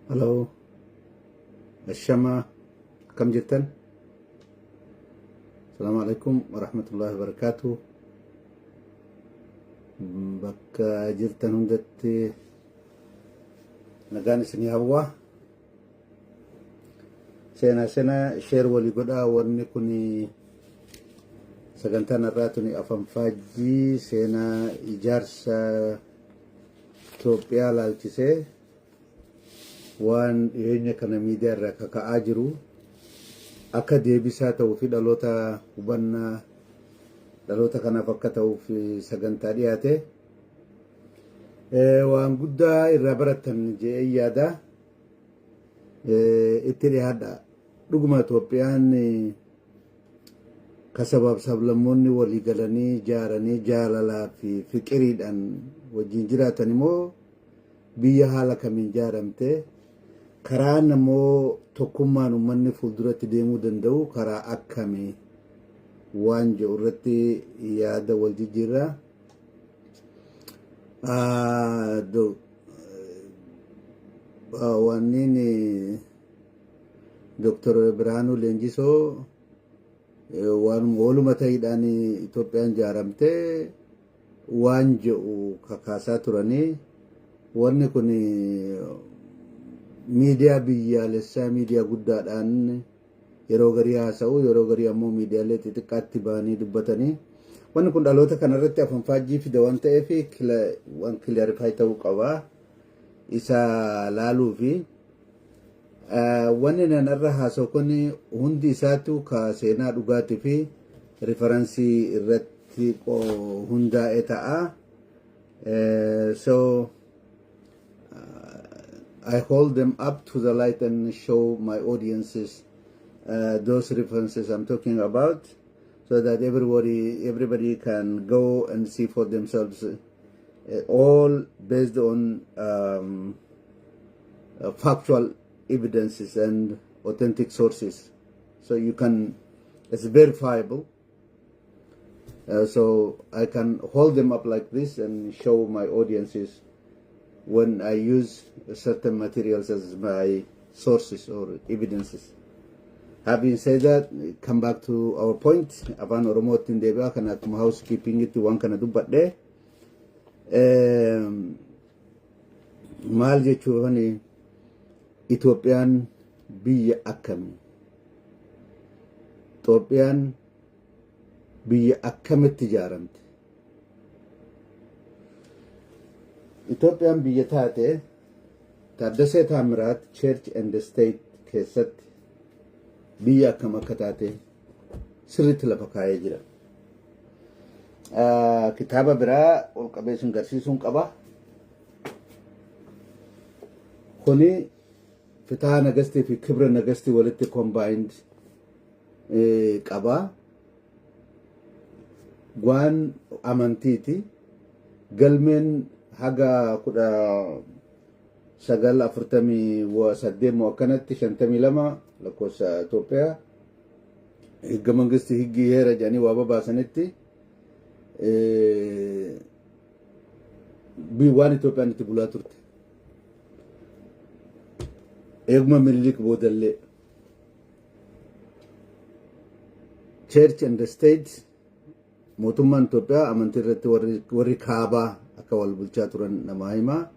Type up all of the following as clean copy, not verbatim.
Halo, Ashama, kam jirtan? Assalamualaikum warahmatullahi wabarakatuh. Bakka jirtan hundatti nagaan isinii hawwa. Seenaa sheer walii godhaa. Wanni kun sagantaan irraa tuni afaan faajjii seenaa ijaarsa Itoophiyaa laalchisee waan dhiyeenya kana miidiyaa irraa kaka'aa jiru akka deebisaa ta'uu fi dhaloota hubannaa dhaloota kanaaf akka ta'uuf sagantaa dhiyaate waan guddaa irraa baratan jedhee yaada. Itti dhiyaadha. Dhuguma Itoophiyaan kasabaaf sablammoonni walii galanii ijaaranii jaalalaa fi fiqiriidhaan wajjin jiraatan immoo biyya haala kamiin ijaaramte karaa namoo tokkummaan uummanni fuulduratti deemuu danda'u karaa akkamii waan jedhu irratti yaada wal jijjiirraa. Wanniin Dr. Birhaanuu Leenjisoo waan walumaa ta'idhaan Itoophiyaan ijaaramte waan jedhu kakaasaa turanii. Wanni kun miidiyaa biyyaalessaa miidiyaa guddaadhaan yeroo garii haasa'u yeroo garii ammoo miidiyaalee xixiqqaatti ba'anii dubbatanii wanni kun dhaloota kanarratti afaan faajjii fida waan ta'eef waan kilaarifaay ta'uu qaba isa laaluu fi wanni nanarra haasa'u kun hundi isaatu ka seenaa dhugaatii fi riferansii irratti hundaa'e ta'a. So I hold them up to the light and show my audiences those references I'm talking about, so that everybody can go and see for themselves, all based on factual evidences and authentic sources. So you can, it's verifiable. So I can hold them up like this and show my audiences when I use certain materials as my sources or evidences. Having said that, come back to our point. Afaan Oromootiin deebi'aa kan akkuma housekeepingitti waan kana dubbadhe. Maal jechuun Itoophiyaan biyya akkamii? Itoophiyaan biyya akkamitti ijaaramte? Itoophiyaan biyya taate Taaddasee Taamiraat Church and State keessatti biyya akkam akka taate sirriitti lafa kaa'ee jira. Kitaaba biraa ol qabeessuun garsiisuun qaba. Kuni Fitaa Nagastii fi Kibra Nagastii walitti combined qaba. Waan amantiiti. Galmeen haga 1948 moo akkanatti 52 lakkoofsa Itoophiyaa higga mangisti higgi heera jedhanii waa babaasanitti waan Itoophiyaan itti bulaa turte. Eeguma Minilik boodallee Church and the State mootummaan Itoophiyaa amantii irratti warri kaabaa akka wal bulchaa turan nama himaa.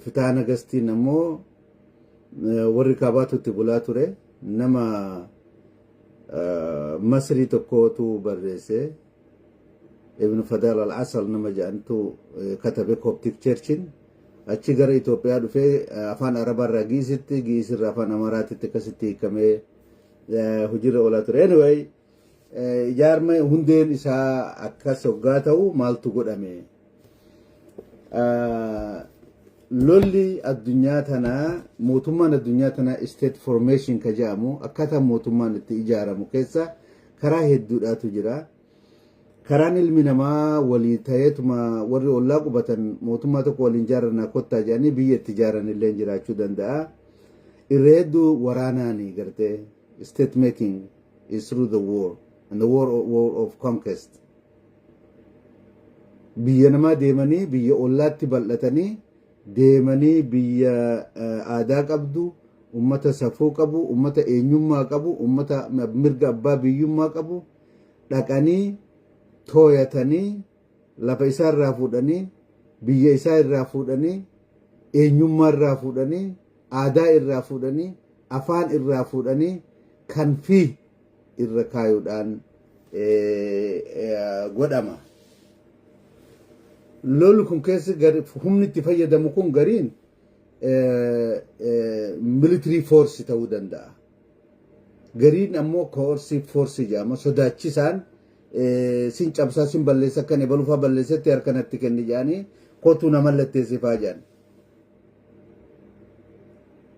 Fitaa Nagastiin ammoo warri kaabaatu itti bulaa ture. Nama Masrii tokkootu barreesse. Ibn Fadal al-Asal nama jedhantu katabe Coptic Churchin. Achi gara Itoophiyaa dhufee afaan Arabaarraa Giisitti, Giisirraa afaan Amaaraatitti akkasitti hiikamee hojiirra oolaa ture. Anyway, ijaarma hundeen isaa akkas hoggaa ta'u maaltu godhame? Lolli addunyaa tanaa mootummaan addunyaa tanaa state formation ka jedhamu akkaataa mootummaan itti ijaaramu keessa karaa hedduudhaatu jira. Karaan ilmi namaa walii ta'eetuma warri ollaa qubatan mootummaa tokko waliin ijaarranaa kottaa jedhanii biyya itti ijaaran illee jiraachuu danda'a. Irra hedduu waraanaanii gartee state making is through the war and the war of conquest. Biyya namaa deemanii biyya ollaatti bal'atanii deemanii biyya aadaa qabdu, ummata safuu qabu, ummata eenyummaa qabu, ummata mirga abbaa biyyummaa qabu dhaqanii tooyatanii lafa isaa irraa fuudhanii, biyya isaa irraa fuudhanii, eenyummaa irraa fuudhanii, aadaa irraa fuudhanii, afaan irraa fuudhanii kan fi irra kaayuudhaan godhama. Lolli kun keessi humni itti fayyadamu kun gariin military force ta'uu danda'a. Gariin ammoo coercive force jedhama. Sodaachisaan sin cabsaa sin balleessa akka ebaluufaa balleessatti harkanatti kenni jedhanii kootu nama latteessifaa jedhan.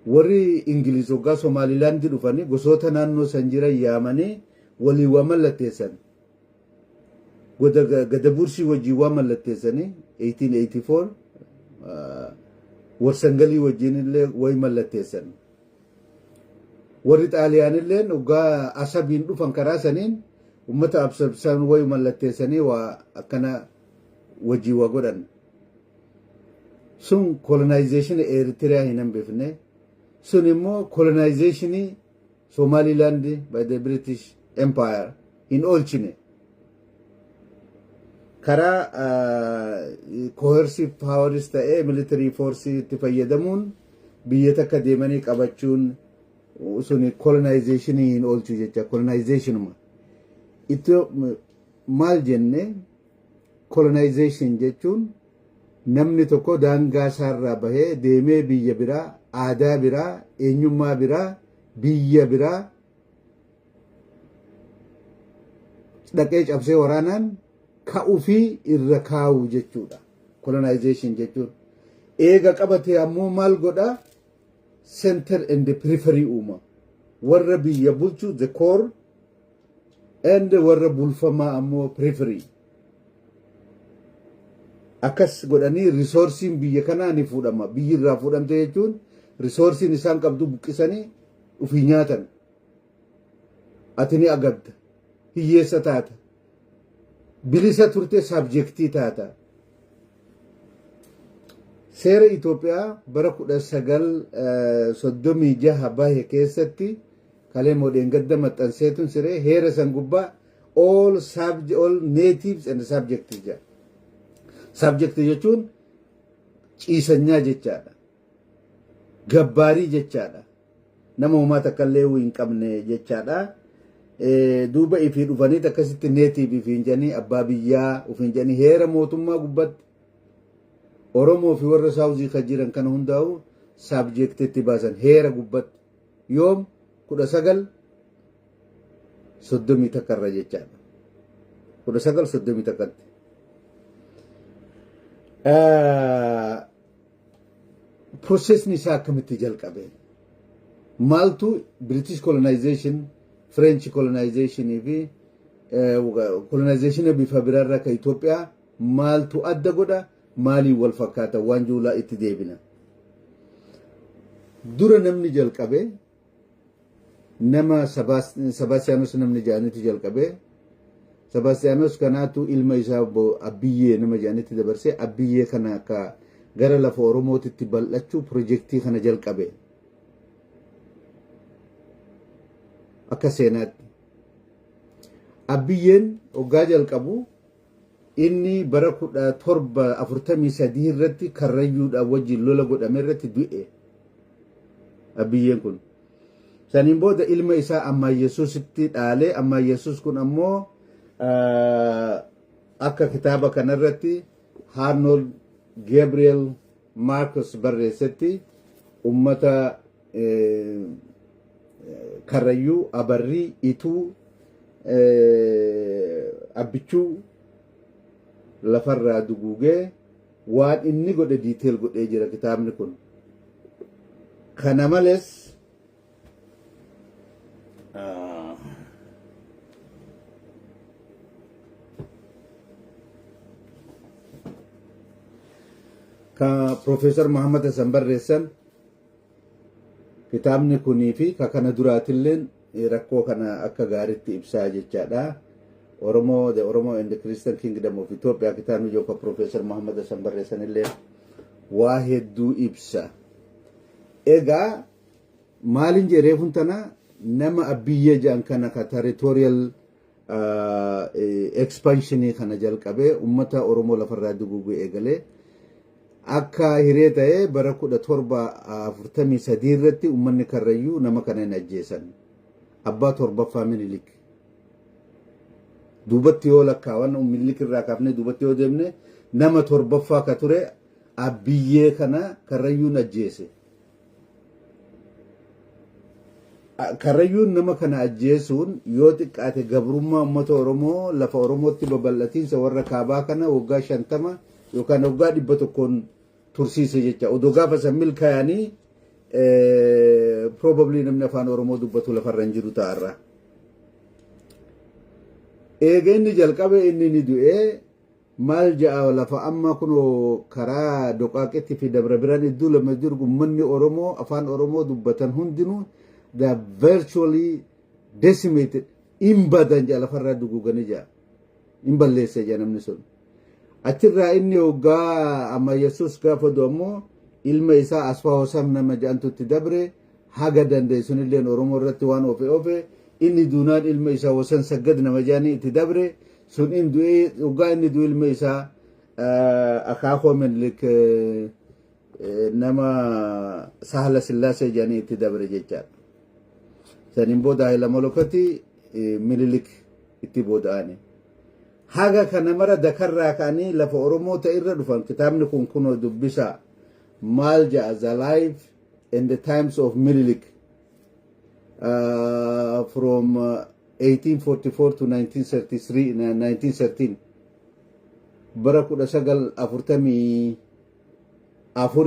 Warri Ingiliis hoggaa Somaalilaandi dhufanii gosoota naannoo san jiran yaamanii walii waa mallatteessan. Gadabursii wajjin waa mallatteessanii 1884 warsangalii wajjin illee wayi mallatteessan. Warri Xaaliyaanillee hoggaa asabiin dhufan karaa saniin ummata absabsan wayi mallatteessanii waa akkana wajjin waa godhan. Sun colonization Eritrea hin hambifne. Sun immoo colonization Somaliland by the British Empire in oolchine. Karaa coercive powers ta'ee military force itti fayyadamuun biyya takka deemanii qabachuun suni colonization hin oolchu jecha colonizationuma. Itti maal jenne colonization jechuun namni tokko daangaa isaarraa bahee deemee biyya biraa, aadaa biraa, eenyummaa biraa, biyya biraa dhaqee cabsee waraanaan ka'uu fi irra kaa'u jechuudha. Colonization jechuun eega qabatee ammoo maal godha? Center and the periphery uuma. Warra biyya bulchu the core and warra bulfamaa ammoo periphery. Akkas godhanii resoursiin biyya kanaa ni fuudhama. Biyyi irraa fuudhamte jechuun resoursiin isaan qabdu buqqisanii ufii nyaatan. Ati ni agadda. Hiyyeessa taata. Bilisa turte sabjektii taata. Seera Itoophiyaa bara 1936 bahe keessatti kalee moodeen gadda maxxanseetun siree heera san gubbaa all natives and subjects jedha. Subject jechuun ciisanyaa jechaadha. Gabbaarii jechaadha. Nama uumaa takka illee hin qabne jechaadha. Duuba ifii dhufanii akkasitti native ifiin jedhanii abbaa biyyaa ufiin jedhanii heera mootummaa gubbatti Oromoo fi warra Saawuzii kan jiran kana hundaa'u subjectitti baasan heera gubbatti yoom 1930 takkarra jechaadha. 1930 takkatti. Processni isaa akkamitti jalqabe? Maaltu British colonization, French colonization fi colonization bifa biraarraa ka Itoophiyaa maaltu adda godha? Maalii wal fakkaata? Waan juulaa itti deebina. Dura namni jalqabe nama Sebastianos namni jaanitti jalqabe. Sebastianos kanaatu ilma isaa Abiyyee nama jaanitti dabarsee Abiyyee kana akka gara lafa Oromootitti bal'achuu projektii kana jalqabe. Akka seenaatti. Abiyyeen hoggaa jalqabu inni bara 1743 irratti Karrayyuudhaan wajjin lola godhame irratti du'e. Abiyyeen kun. Saniin booda ilma isaa Ammaa Yesuusitti dhaalee Ammaa Yesuus kun ammoo akka kitaaba kanarratti Arnold Gabriel Marcus barreessetti ummata Karrayyuu, Abarrii, Ituu, Abbichuu lafarraa duguugee waan inni godhe diiteel godhee jira kitaabni kun. Kana malees ka Profeesar Muhammad Hassan barreessan kitaabni kunii fi ka kana duraatilleen rakkoo kana akka gaariitti ibsaa jechaadha. The Oromo and the Christian Kingdom of Ethiopia kitaabni joka Profeesar Muhammad Hassan barreessan illee waa hedduu ibsa. Egaa maalin jedhee funtana nama biyya jedhan kana ka territorial expansionii kana jalqabee ummata Oromoo lafarraa duguuguu eegalee akka hiree ta'ee bara 1743 irratti ummanni Karrayyuu nama kana hin ajjeesan. Abbaa torbaffaa Minilik. Duubatti yoo lakkaawan Minilik irraa kaafnee duubatti yoo deemne nama torbaffaa ka ture abiyyee kana Karrayyuun ajjeese. Karrayyuun nama kana ajjeesuun yoo xiqqaate gabrummaa ummata Oromoo lafa Oromootti babal'atiinsa warra kaabaa kana waggaa 50 yookaan waggaa 100 tursiise jecha. Odoo gaafa san milkaa'anii probably namni afaan Oromoo dubbatu lafarra hin jiru ta'arra. Eega inni jalqabe inni ni du'ee maal ja'a lafa amma kunoo karaa Doqaaqetti fi Dabra Biraan iddoo lama jiru ummanni Oromoo afaan Oromoo dubbatan hundinuu they are virtually decimated in badan jala farra dugugani ja in balleesse ja namni sun achirraa inni hoggaa amma Yesuus gaafa du'ammoo ilma isaa Asfaa Hosam nama jaantutti dabre haga dandeessun illeen Oromoo irratti waan ofe inni duunaan ilma isaa Hosan Saggad nama jaanii itti dabre sun in du'ee hoggaa inni du'e ilma isaa akaakoo Minilik nama Sahla Sillaasee jaanii itti dabre jechaadha. Sanin booda Haayila Molokoti Minilik itti booda'ani. Haga kana mara dakarraa ka'anii lafa Oromoo ta'irra dhufan kitaabni kun kunoo dubbisa maal ja'a The Life and the Times of Minilik from 1844 to 1913 bara 1944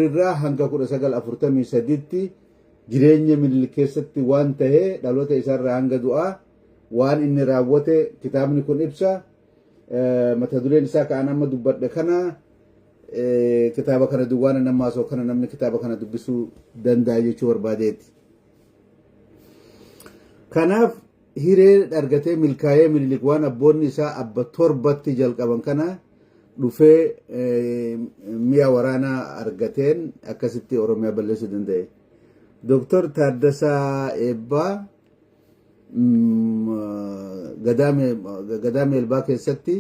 irraa hanga 1943tti jireenya Minilik keessatti waan ta'ee dhaloota isaarraa hanga du'aa waan inni raawwate kitaabni kun ibsa. Mata dureen isaa kan amma dubbadhe kana kitaaba kana duwwaana nama haasoo kana namni kitaaba kana dubbisuu danda'a jechuu barbaadeeti. Kanaaf hiree argatee milkaa'ee Minilik waan abboonni isaa abba torbatti jalqaban kana dhufee mi'a waraanaa argateen akkasitti Oromiyaa balleessuu danda'e. Dr. Taaddasaa Eebbaa Gadaamee Elbaa keessatti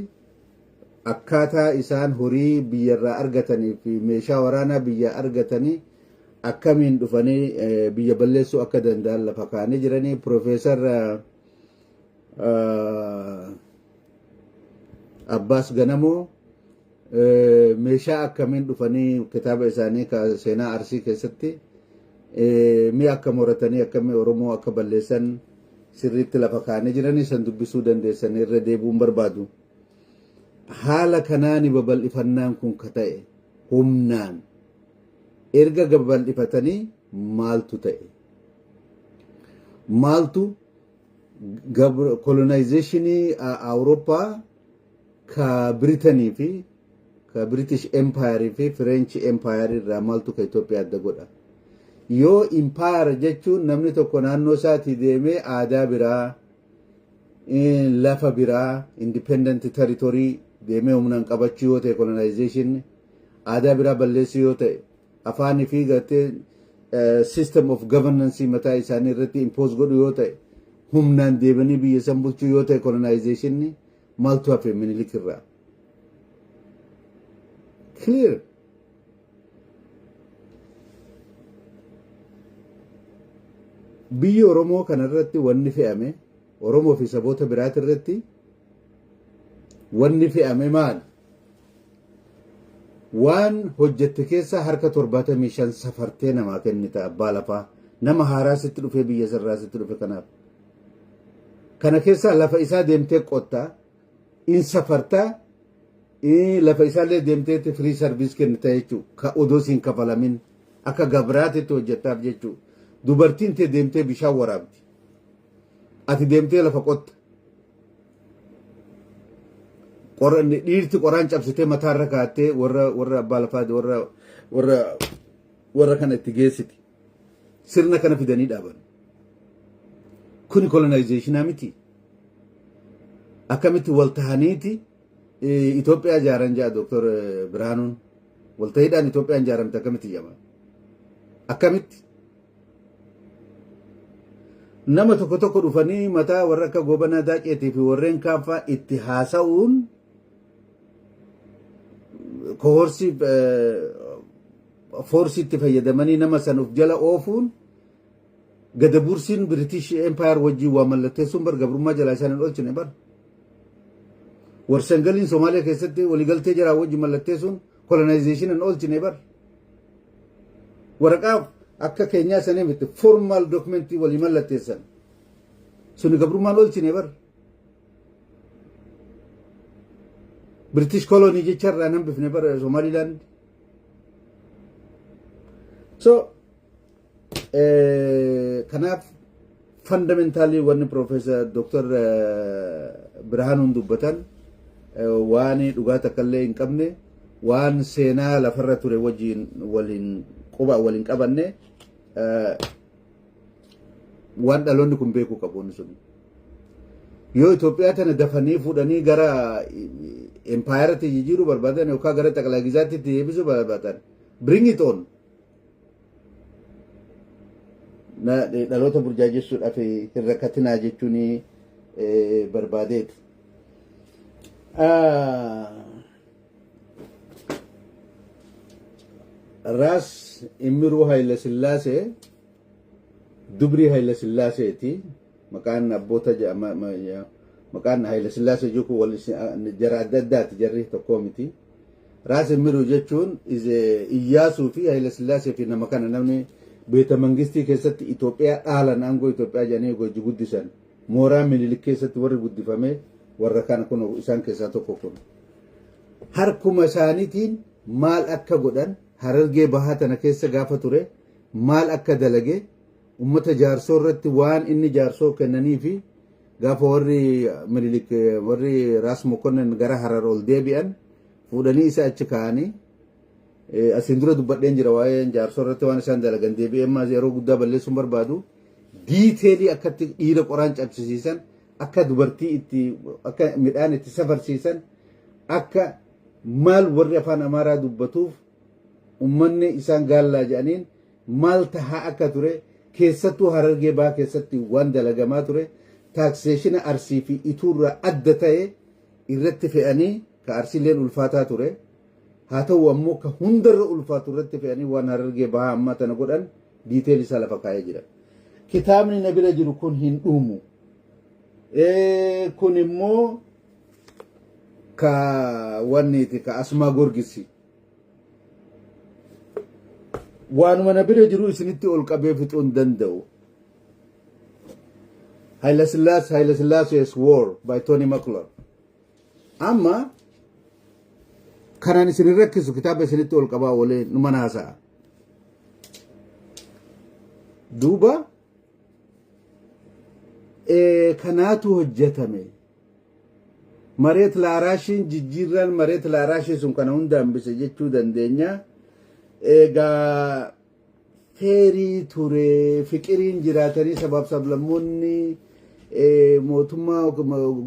akkaataa isaan horii biyyarraa argatanii fi meeshaa waraanaa biyya argatanii akkamiin dhufanii biyya balleessuu akka danda'an lafa kaa'anii jiranii. Profeesar Abbaas Ganamoo meeshaa akkamiin dhufanii kitaaba isaanii seenaa Arsii keessatti mi'a akka moratanii akkamii Oromoo akka balleessan sirriitti lafa kaa'anii jiranii san dubbisuu dandeessan irra deebuun barbaadu. Haala kanaan babal'ifannaan kun ka ta'e humnaan erga babal'ifatanii maaltu ta'e? Maaltu colonizationii Awurooppaa ka Biriitanii fi ka British Empire fi French Empire irraa maaltu ka Itoophiyaa adda godha? Yoo empire jechuun namni tokko naannoo isaatii deemee aadaa biraa lafa biraa independent territory deemee humnaan qabachuu yoo ta'e colonization aadaa biraa balleessuu yoo ta'e afaanii fi gartee system of governance mataa isaanii irratti impose godhu yoo ta'e humnaan deebanii biyya san bulchuu yoo ta'e colonization maaltu hafe Minilik irraa? Clear. Biyya Oromoo kanarratti wanni fe'ame Oromoo fi saboota biraati irratti wanni fe'ame maal? Waan hojjette keessa harka 75 safartee namaa kennita abbaa lafaa nama haaraa sitti dhufee biyya sarraa sitti dhufe kanaaf. Kana keessa lafa isaa deemtee qottaa in safartaa lafa isaallee deemteetti free service kennita jechuudha. Ka odoo siin kafalamin akka gabraatitti hojjettaaf jechuudha. Dubartiin tee deemtee bishaan waraabdi. Ati deemtee lafa qotta. Dhiirti qoraan cabsitee mataarra kaa'attee warra abbaa lafaa warra kana itti geessiti. Sirna kana fidanii dhaaban. Kuni colonizationaa miti. Akkamitti wal tahaniiti Itoophiyaa ijaaran jaa Dr. Birhaanuun walta'iidhaan Itoophiyaan ijaaramte akkamitti jedhama akkamitti nama tokko tokko dhufanii mataa warra akka Gobanaa Daaqeetii fi warreen kaanfaa itti haasa'uun kohorsi forsi itti fayyadamanii nama san uf jala oofuun gada bursiin British Empire wajjii waa mallatteessuun bar gabrummaa jalaa isaan hin oolchine bar warsangaliin Soomaaliyaa keessatti waliigaltee jiraa wajjii mallatteessuun colonization hin oolchine bar waraqaa akka keenyaa sanii miti formal documentii walii mallatteessan suni gabrummaan oolchine bar British colony jecharraa nan bifne bar Somaliland so kanaaf fundamentally wanni Professor Dr. Birhaanun dubbatan waan dhugaa takkallee hin qabne waan seenaa lafarra ture wajjiin waliin qabanne waan dhaloonni kun beekuu qabuun sun yoo Itoophiyaa tana dafanii fuudhanii gara empaayaratti jijjiiruu barbaadan yookaan gara xaqalaa gizaatti deebisuu barbaadan bring it on dhaloota burjaajessuudhaaf hin rakkatinaa jechuun barbaadeeti. Ras Immiruu Haayila Sillaasee dubrii Haayila Sillaaseeti maqaan abboota maqaan Haayila Sillaasee jechuun wal jara adda addaati jarri tokko miti. Ras Immiruu jechuun Iyyaasuu fi Haayila Sillaasee fi nama kana namni beeta mangistii keessatti Itoophiyaa dhaalan aangoo Itoophiyaa jedhanii goji guddisan mooraa Minilik keessatti warri guddifame warra kana kun isaan keessaa tokko kun harkuma isaaniitiin maal akka godhan Harargee bahaa tana keessa gaafa ture maal akka dalage ummata jaarsoo irratti waan inni jaarsoo kennanii fi gaafa warri Minilik warri Ras Mokonnon gara Harar ol deebi'an fuudhanii isa achi kaa'anii asin dura dubbadheen jira waa'ee jaarsoo irratti waan isaan dalagan deebi'ee ammas yeroo guddaa balleessuun barbaadu diiteelii akkatti dhiira qoraan cabsisiisan akka dubartii itti akka midhaan itti safarsiisan akka maal warri afaan Amaaraa dubbatuuf ummanni isaan gaallaa jedhaniin maal tahaa akka ture keessattuu Harargee baa keessatti waan dalagamaa ture taakseeshina Arsii fi Ituurraa adda ta'e irratti fe'anii ka Arsiileen ulfaataa ture haa ta'u ammoo ka hundarra ulfaatu irratti fe'anii waan Harargee bahaa ammaa tana godhan diiteel isaa lafa kaa'ee jira. Kitaabni na bira jiru kun hin dhuumu. Kun immoo ka wanniiti ka Asmaa Gorgisi. Waanuma na bira jiru isinitti ol qabee fixuu hin danda'u. Haayila Sillaasee's War by Tony McClure. Amma kanaan isin rakkisu kitaaba isinitti ol qabaa olee numa naasa'a. Duuba kanaatu hojjetame. Mareet Laaraashiin jijjiirraan Mareet Laaraashii sun kana hunda hambise jechuu dandeenya. Egaa feerii ture fiqiriin jiraatanii sabaaf sablammoonni mootummaa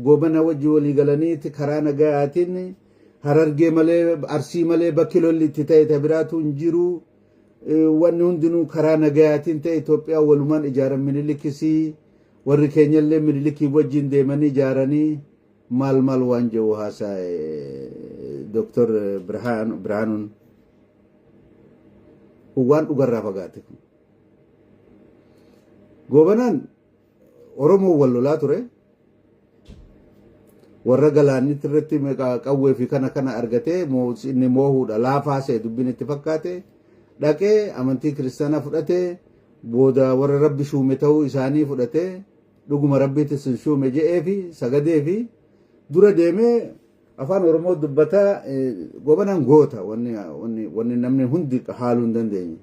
Gobanaa wajji walii galaniiti karaa nagayaatiin Harargee malee Arsii malee bakki lolli itti ta'e biraatu hin jiru. Wanni hundinuu karaa nagayaatiin ta'e Itoophiyaa walumaan ijaaran Minilikisii warri keenyallee Minilikii wajjin deemanii ijaaranii maal waan jedhu haasa'e Dr. Birhaanuun waan dhugarraa fagaate. Gobanaan Oromoo wal lolaa ture. Warra galaanitti irratti qawwee fi kana argatee inni moohuudha laafaa see dubbiin itti fakkaate dhaqee amantii kiristaanaa fudhatee booda warra rabbi shuume ta'uu isaanii fudhatee dhuguma rabbiitti sin shuume je'ee fi sagadee fi dura deemee afaan Oromoo dubbataa Gobanaan goota wanni namni hundi haaluu hin dandeenye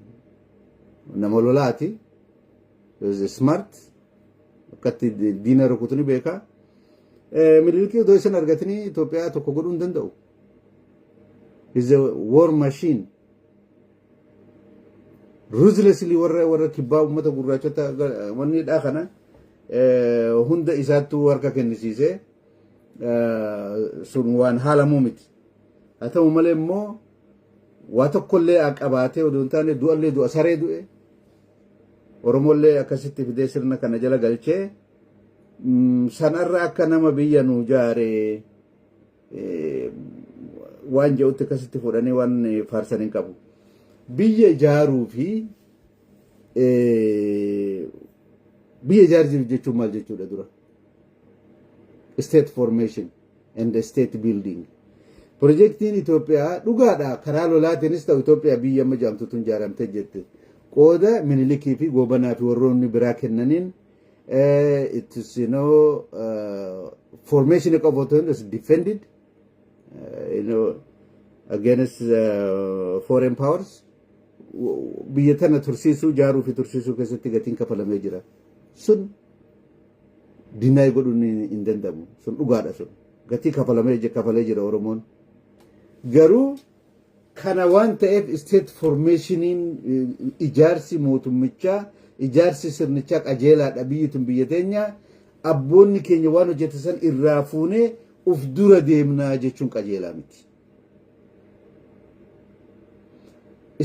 nama lolaati smart akkatti diina rukutuni beekaa. Minilikii odoo isin argatanii Itoophiyaa tokko godhuu hin danda'u. Is a war machine. Ruthlessly warra kibbaa uummata gurraachota wanni dhaa kana hunda isaattuu harka kennisiisee sun waan haalamuu miti. Haa ta'u malee immoo waa tokkollee qabaatee oduu hin taane du'allee du'a saree du'e oromollee akkasitti fidee sirna kana jala galchee sanarra akka nama biyya nu jaare waan jedhutti akkasitti fudhanii waan faarsan hin qabu biyya ijaaruu fi biyya ijaarsiif jechuun maal jechuudha dura state formation and state building projektiin Itoophiyaa dhugaadha karaa lolaatiinis ta'u Itoophiyaa biyya amma jaamtutu ijaaramtee jette qooda minilikii fi goobanaa fi warroonni biraa kennaniin it is formation of authority is defended against foreign powers biyya tana tursiisuu jaaruu fi tursiisuu keessatti gatiin kafalamee jira sun dinaay godhuun hin danda'amu sun dhugaadha sun gatii kafalee jira Oromoon garuu kana waan ta'eef state formationiin ijaarsi mootummichaa ijaarsi sirnichaa qajeelaadha biyyitun biyya teenya abboonni keenya waan hojjetan irraa fuunee uf dura deemnaa jechuun qajeelaa miti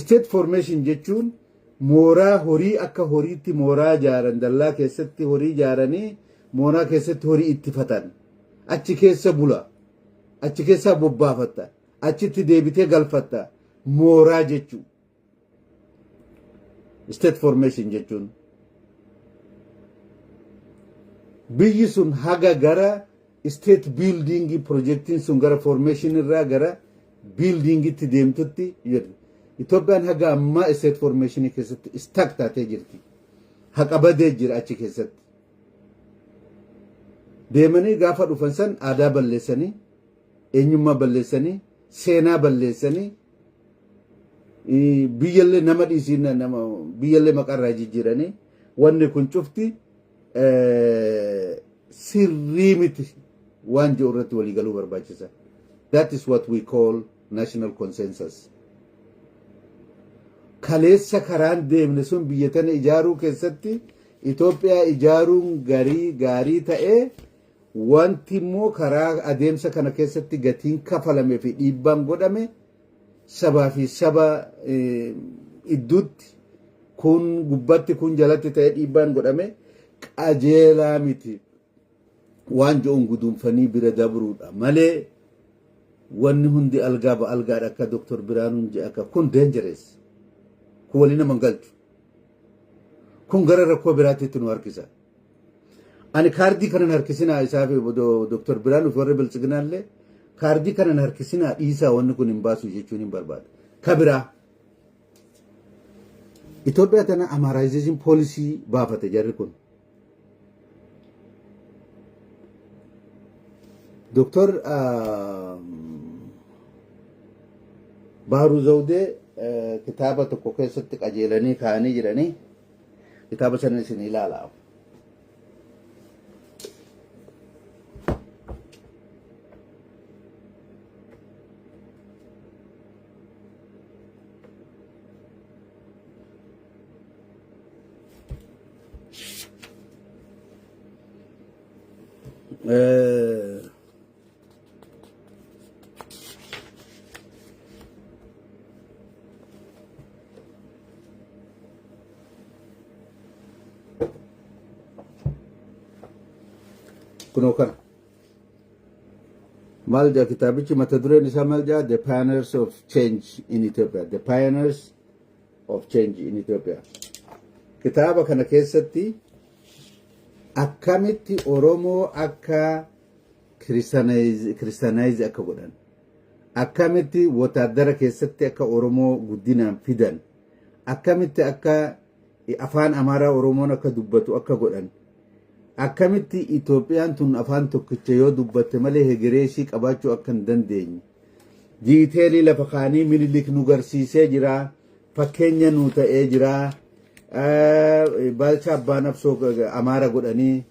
state formation jechuun mooraa horii akka horiitti mooraa ijaaran dallaa keessatti horii ijaaranii mooraa keessatti horii ittifatan achi keessa bula achi keessa bobbaafatta achitti deebitee galfatta mooraa jechuun state formation jechuun biyyi sun haga gara state building projectiin sun gara formation irraa gara building itti deemtutti jedhu Itoophiyaan haga amma state formation keessatti stuck taatee jirti haqa badee jira achi keessatti deemanii gaafa dhufan san aadaa balleessanii eenyummaa balleessanii seenaa balleessanii biyyallee nama dhiisiin nama biyyallee maqarraa jijjiiranii wanni kun cufti sirrii miti waan jiru irratti walii galuu barbaachisa that is what we call national consensus kaleessa karaan deemne sun biyya tana ijaaruu keessatti Itoophiyaa ijaaruun gaarii ta'ee wanti immoo karaa adeemsa kana keessatti gatiin kafalamee fi dhiibbaan godhame sabaa fi saba idduutti kun gubbatti kun jalatti ta'ee dhiibbaan godhame qajeelaa miti waan joon guduunfanii bira dabruudha malee wanni hundi algaadha akka Dr. Biraanuun jedha akka kun dangerous kun waliin nama galchu kun gara rakkoo biraatitti nu harkisa ani kaardii kanan harkisinaa isaa fi Dr. Biraanuuf warra bilchiginaallee kaardii kanan harkisinaa dhiisaa wanni kun hin baasu jechuun hin barbaada kabiraa Itoophiyaa tana amaarization policy baafate jarri kun Dr. Baharuu Zawdee kitaaba tokko keessatti qajeelanii kaanii jiranii kitaaba sana isin ilaalaa kunoo kana maal jaa kitaabichi mata dureen isaa maal jaa the pioneers of change in Ethiopia the pioneers of change in Ethiopia kitaaba kana keessatti akkamitti Oromoo akka Christianize akka godhan akkamitti wataadara keessatti akka Oromoo guddinaan fidan akkamitti akka afaan Amaaraa Oromoon akka dubbatu akka godhan akkamitti Itoophiyaan tun afaan tokkicha yoo dubbatte malee hegereeshii qabaachuu akka hin dandeenye diiteelii lafa kaanii Minilik nu garsiisee jira fakkeenya nu ta'ee jira Balcha Abbaan Absoo Amaara godhanii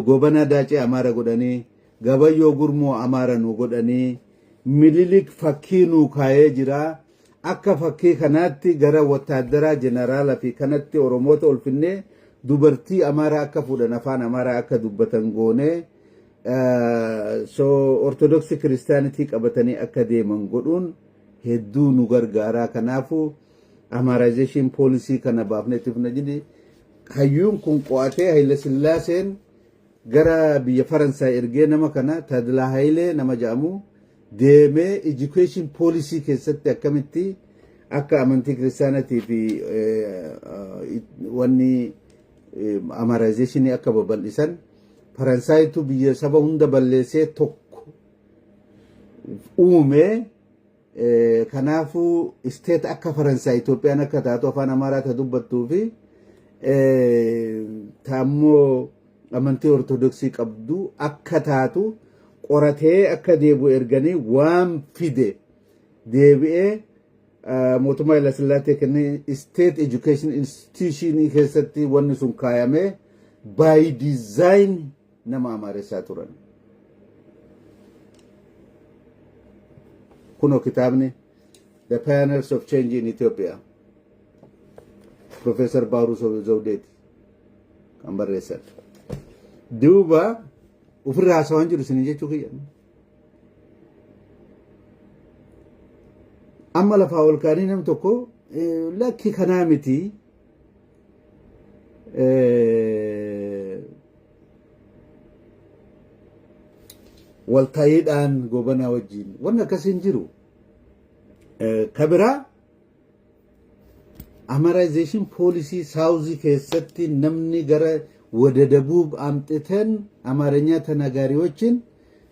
Gobanaa Daacee Amaara godhanii Gabayyoo Gurmoo Amaara nu godhanii Minilik fakkii nu kaayee jira akka fakkii kanaatti gara wataadara jeneraala fi kanatti Oromoota olfinnee dubartii Amaaraa akka fuudhan afaan Amaaraa akka dubbatan goone so orthodox Christianity qabatanii akka deeman godhuun hedduu nu gargaara. Kanaafuu amaarization policy kana baafneetiif na jedhi hayyuun kun qo'atee Haile Sillaaseen gara biyya Faransaay ergee nama kana Tadlaa Hayilee nama jedhamu deemee education policy keessatti akkamitti akka amantii kiristaanatii fi wanni amaarization akka babal'isan Faransaaytu biyya saba hunda balleessee tokko uume. Kanaafuu state akka Faransaay Itoophiyaan akka taatu afaan Amaaraa ta dubbattuu fi taammoo amantii ortodoksii qabdu akka taatu qoratee akka deebi'u erganii waan fide deebi'ee mootummaa Haile Sillaasee kennee state education institution keessatti wanni sun kaayamee by design nama amaaressaa turan. Kuno kitaabni The Pioneers of Change in Ethiopia Professor Baaruu Zawudeeti kan barreessan. Duuba ofirraa haasawaan jiru isin jechuu kiyya. Amma lafaa ol kaanii nam tokko lakki kanaa miti waltayiidhaan gobanaa wajjin wanni akkasiin jiru. Kabiraa amaarization policy saawuzii keessatti namni gara ወደ ደቡብ አምጥተን አማርኛ ተናጋሪዎችን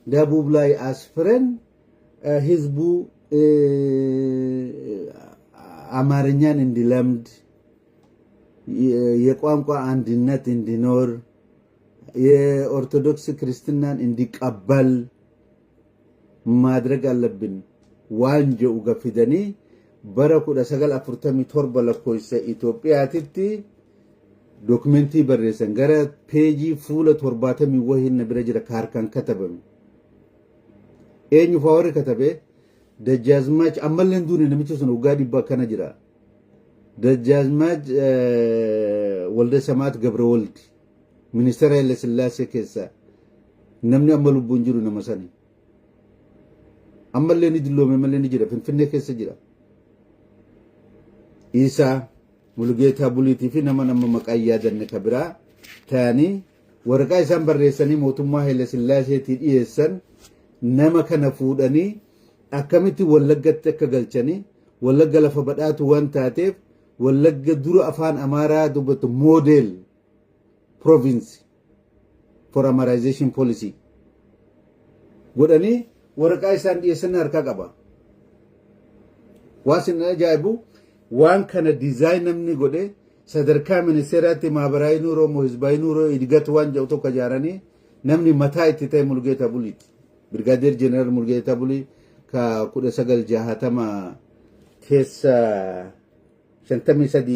ደቡብ ላይ አስፍረን ህዝቡ አማርኛን እንዲለምድ የቋንቋ አንድነት እንዲኖር የኦርቶዶክስ ክርስትናን እንዲቀበል ማድረግ አለብን። ዋንጀው ገፊደኒ በረኩ ለሰገል አፍርተሚ ቶርበ ለኮይሰ ኢትዮጵያቲቲ ዶክመንቲ በሬሰን ገረ ፔጂ ፉለ ቶርባተሚ ወሂን ብረጅረ ካርካን ከተበም ኤኙ ፋወር ከተበ ደጃዝማች አመለንዱን ነምቹስን ኡጋዲ ባከነ ጅራ ደጃዝማች ወልደ ሰማት ገብረ ወልድ ሚኒስተር ኃይለ ሥላሴ ኬሳ ነምኒ አመሉ ቡንጅሩ ነመሰኒ አመለኒ ድሎ መመለኒ ጅራ ፍንፍኔ ኬሳ ጅራ ኢሳ ሙሉጌታ ቡሊቲ ፊ ነመ መቃያ ደነ ከብራ ታኒ ወረቃ ኢሳን በሬሰኒ ሞቱማ ኃይለ ሥላሴቲ ዲየሰን ነመ ከነፉደኒ አከሚቲ ወለገተ ከገልቸኒ ወለገ ለፈ በዳቱ ወንታቴፍ ወለገ ዱሩ አፋን አማራ ዱበት ሞዴል ፕሮቪንስ ፎር አማራይዜሽን ፖሊሲ ጎደኒ ወረቃ ኢሳን ዲየሰን አርካ ቀባ ዋስነ ጃይቡ ዋን ከነ ዲዛይን ነምኒ ጎዴ ሰደርካ ሚኒስቴራቲ ማህበራዊ ኑሮ ህዝባዊ ኑሮ እድገት ዋን ጀውቶ ከጃራኒ ነምኒ መታ ኢትታይ ሙሉጌታ ቡሊት ብርጋዴር ጀነራል ሙሉጌታ ቡሊ ከኩደ ሰገል ጃሃተማ ኬሳ ሸንተሚ ሰዲ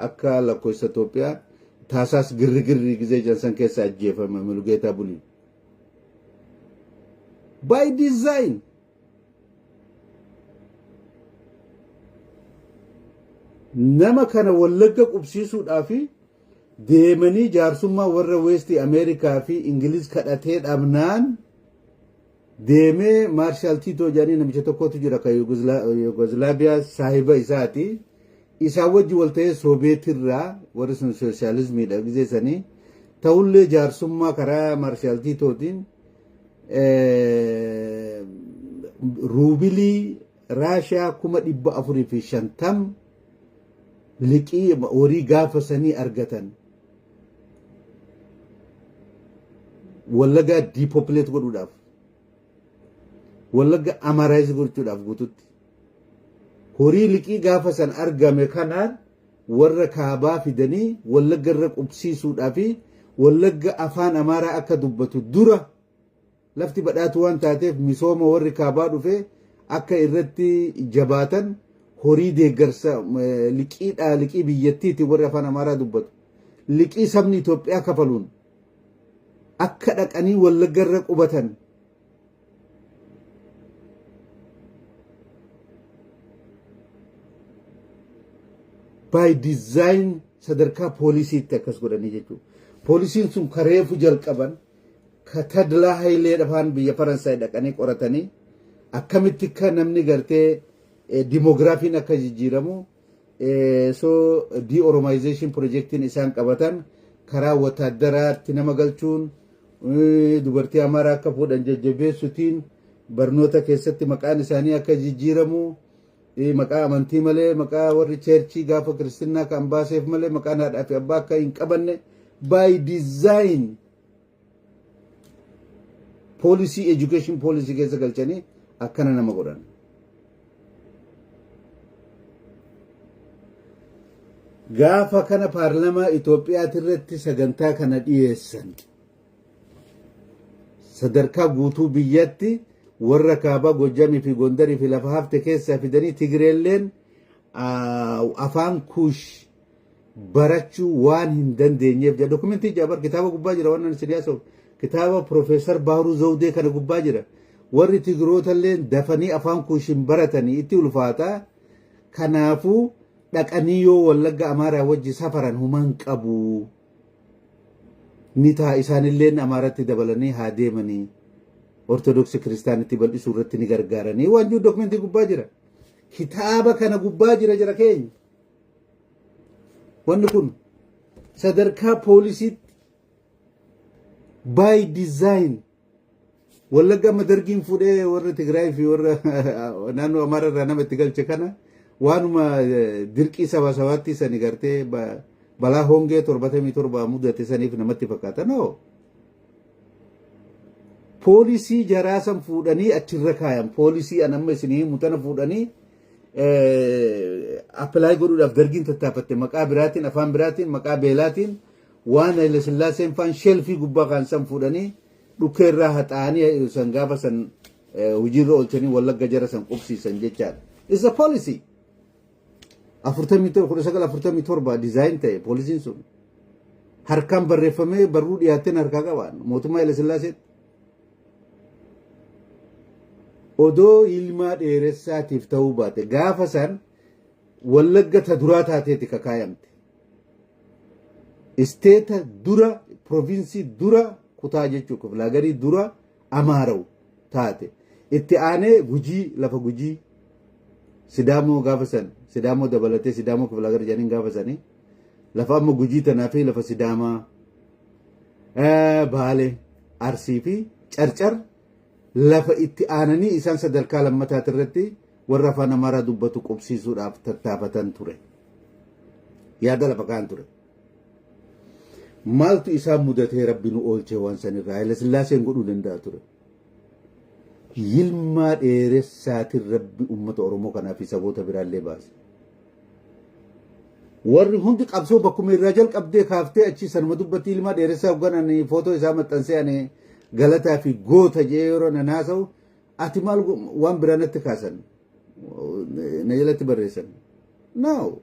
አካ ለኮስ ኢትዮጵያ ታሳስ ግርግር ጊዜ ጀንሰን ኬሳ አጀፈ ሙሉጌታ ቡሊ ባይ ዲዛይን nama kana wallagga qubsiisuudhaafi deemanii jaarsummaa warra west Amerikaa fi Ingiliz kadhatee dhabnaan deemee Marshal Tito jedhanii namicha tokkotu jira kan Yugoslavia saahiba isaati isaa wajji walta'ee Soobeetirraa warri sun sooshaalizimiidha gizeessanii ta'ullee jaarsummaa karaa Marshal Titootiin ruubilii Raashiyaa 450 liqii horii gaafasanii argatan wallagga depopulate godhuudhaaf wallagga amaraayis gochuudhaaf guututti horii liqii gaafasan argame kanaan warra kaabaa fidanii wallagga irra qubsiisuudhaaf wallagga afaan amaaraa akka dubbatu dura lafti badhaatu waan taateef misooma warri kaabaa dhufe akka irratti jabaatan horii deeggarsa liqii biyyattiiti warri afaan amaaraa dubbatu liqii sabni Itoophiyaa kafaluun akka dhaqanii wallagga irra qubatan by design sadarkaa poolisiitti akkas godhanii jechuudha. Poolisiin sun kareefu jalqaban ka Tadlaa Hayilee dhafaan biyya Faransaay dhaqanii qoratanii akkamitti akka namni gartee demographiin akka jijjiiramu so de-oromization projectiin isaan qabatan karaa wataadaraatti nama galchuun dubartii amaaraa akka fuudhan jajjabeessuutiin barnoota keessatti maqaan isaanii akka jijjiiramu maqaa amantii malee maqaa warri cheerchii gaafa kiristinnaa kan baaseef malee maqaan haadhaa fi abbaa akka hin qabanne by design policy education policy keessa galchanii akkana nama godhan. Gaafa kana paarlamaa Itoophiyaati irratti sagantaa kana dhiyeessan sadarkaa guutuu biyyatti warra kaabaa Gojjamii fi Gondarii fi lafa hafte keessaa fidanii Tigreelleen afaan kuush barachuu waan hin dandeenyeef jedha. Dokumentii jaabar kitaaba gubbaa jira waan siyaasa kitaaba Profeesar Baharuu Zawdee kana gubbaa jira. Warri Tigrootallee dafanii afaan kuush hin baratanii itti ulfaataa kanaafuu dhaqanii yoo Wallagga Amaaraa wajji safaran human qabu ni taa isaanillee Amaaratti dabalanii haa deemanii ortodoksii kiristaanitti bal'isuu irratti ni gargaaranii waan jiru dokumentii gubbaa jira. Kitaaba kana gubbaa jira keenya. Wanni kun sadarkaa poolisiitti by design Wallagga madargiin fuudhee warra Tigraay fi warra naannoo Amaaraa irraa nama itti galche kana waanuma dirqii sabaatti sani gartee balaa hongee 77 mudate saniif namatti fakkaata no. Poolisii jaraasan fuudhanii achirra kaayan poolisii anamma isinii mutana fuudhanii appilaayi godhuudhaaf dargiin tattaafatte maqaa biraatiin afaan biraatiin maqaa beelaatiin waan Haile Sillaaseen faan shelfii gubbaa kan san fuudhanii dhukkeerraa haxaanii san gaafa san hojiirra oolchanii Wallagga jara san qubsiisan jechaadha. It's a policy. 1947 design ta'e poolisiin sun harkaan barreeffamee barruu dhiyaateen harkaa qaban mootummaa Haile Sillaaseetti. Odoo ilmaa dheeressaatiif ta'uu baate gaafa san Wallagga ta duraa taateeti kakaayamte. Isteeta dura provinsii dura kutaa jechuu kiflaagarii dura Amaaraw taate. Itti aanee Gujii lafa Gujii Sidaamoo gaafa san Sidaamoo dabalatee Sidaamoo kiflaagarii jedhanii gaafa sanii lafa amma Gujii tanaa fi lafa Sidaamaa Baalee Arsii fi Carcar lafa itti aananii isaan sadarkaa lammataati irratti warra afaan Amaaraa dubbatu qubsiisuudhaaf tattaafatan ture. Yaada lafa kaan ture. Maaltu isaan mudatee Rabbi nu oolchee waan sanirraa Haile Sillaaseen godhuu danda'a ture. Yilmaa dheeressaatiin Rabbi uummata Oromoo kanaaf saboota biraallee baase. Warri hundi qabsoo bakkuma irraa jalqabdee kaaftee achi sanuma dubbatti ilmaa dheeressaa hoggananii footoo isaa maxxansee ani galataa fi goota jee yeroo nan haasa'u ati maal waan biraa natti kaasan na jalatti barreessan. No.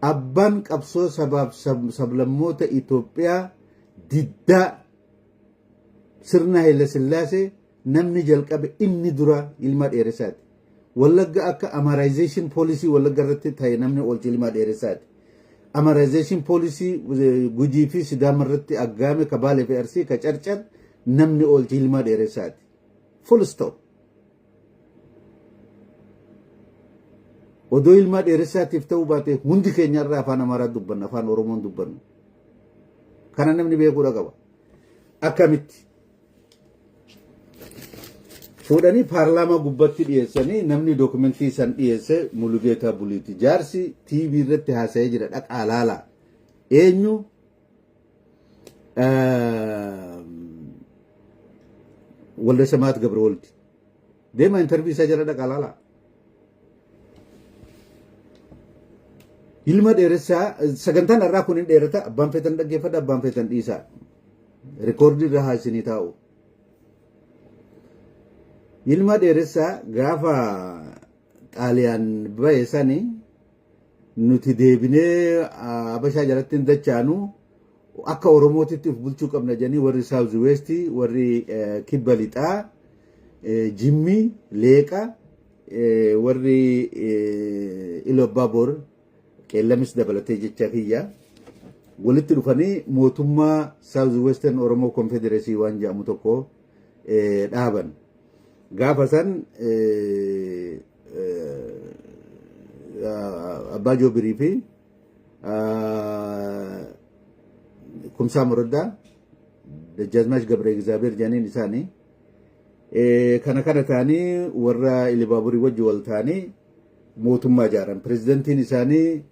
Abbaan qabsoo sabaaf sablammoota Itoophiyaa diddaa sirna Haile Sillaasee namni jalqabe inni dura ilmaa dheeressaati. Wallagga akka Amaarization policy Wallagga irratti ta'e namni oolche ilmaa dheeressaati. Amaarization policy Gujii fi Sidaama irratti aggaame ka Baalee fi Arsii ka Carcar namni oolche ilmaa dheeressaati. Full stop. Odoo ilmaa dheeressaatiif ta'uu baate hundi keenya irraa afaan Amaaraa dubbanna afaan Oromoon dubbannu. Kana namni beekuudha qaba. Akkamitti fuudhanii paarlaamaa gubbatti dhiyeessanii namni dokumentii san dhiyeesse Mulugeetaa Buliiti. Jaarsi TV irratti haasa'ee jira dhaqaa laala. Eenyu Walda Samaat Gabrawolti. Deema intervii isaa jira dhaqaa laala. Ilma dheeressaa sagantaan irraa kun hin dheerata abbaan feetan dhaggeeffadha abbaan feetan dhiisaa. Rikoordii irra haasinii taa'u. Ilma dheeressaa gaafa xaaliyaan bahe sanii nuti deebinee Habashaa jalatti hin dachaanu akka Oromootitti bulchuu qabna jedhanii warri South West warri Kibba Lixaa Jimmi Leeqa warri Ilobbaabor qeellamis dabalatee jecha kiyya walitti dhufanii mootummaa South Western Oromoo Confederacy waan jedhamu tokko dhaaban. Gaafa san abbaa Joobirii fi kumsaa Moroddaa Dajjazmaach Gabre Egzaabeer jedhaniin isaanii kana ta'anii warra Ilibaaburii wajji wal ta'anii mootummaa ijaaran. Pirezidantiin isaanii